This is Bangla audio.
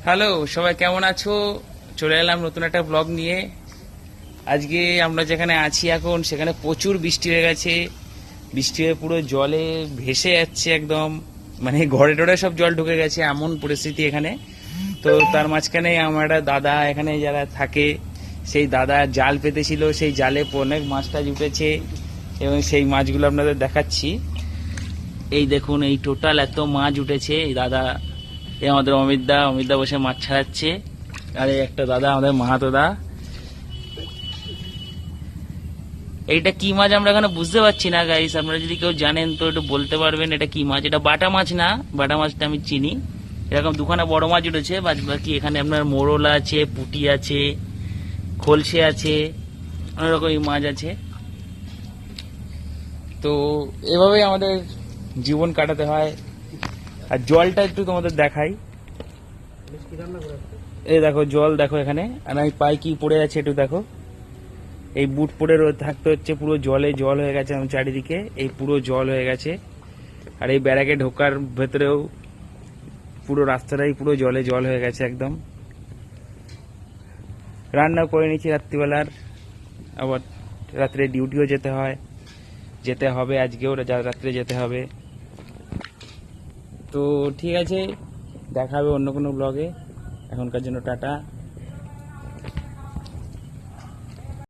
হ্যালো, সবাই কেমন আছো? চলে এলাম নতুন একটা ব্লগ নিয়ে। আজকে আমরা যেখানে আছি এখন সেখানে প্রচুর বৃষ্টি হয়ে গেছে। বৃষ্টি হয়ে পুরো জলে ভেসে যাচ্ছে একদম, মানে ঘরে টরে সব জল ঢুকে গেছে, এমন পরিস্থিতি এখানে। তো তার মাঝখানে আমার একটা দাদা এখানে যারা থাকে, সেই দাদা জাল পেতেছিল, সেই জালে অনেক মাছ টাছ উঠেছে এবং সেই মাছগুলো আপনাদের দেখাচ্ছি। এই দেখুন, এই টোটাল এত মাছ উঠেছে। এই দাদা, এই আমাদের অমিত দা বসে মাছ ছাড়াচ্ছে। আর এই একটা দাদা, আমাদের মাহাতো দা। এইটা কি মাছ আমরা এখানে বুঝতে পারছি না গাইস, আপনারা যদি কেউ জানেন তো একটু বলতে পারবেন এটা কি মাছ। এটা বাটা মাছ না, বাটা মাছটা আমি চিনি। এরকম দুখানা বড় মাছ উঠেছে, বাকি এখানে আপনার মোরলা আছে, পুঁটি আছে, খলসে আছে, অনেক রকমই মাছ আছে। তো এভাবেই আমাদের জীবন কাটাতে হয়। আর জলটা একটু তোমাদের দেখাই। এই দেখো জল, দেখো এখানে। আর আমি পাই কি পড়ে আছে একটু দেখো। এই বুট পরে থাকতে হচ্ছে, পুরো জলে জল হয়ে গেছে আমার চারিদিকে, এই পুরো জল হয়ে গেছে। আর এই ব্যারাকে ঢোকার ভেতরেও পুরো রাস্তাটাই পুরো জলে জল হয়ে গেছে একদম। রান্না করে নিচ্ছি রাত্রিবেলার, আবার রাত্রে ডিউটিও যেতে হবে আজকেও রাত্রে যেতে হবে। তো ঠিক আছে, দেখা হবে অন্য কোনো ব্লগে। এখনকার জন্য টাটা।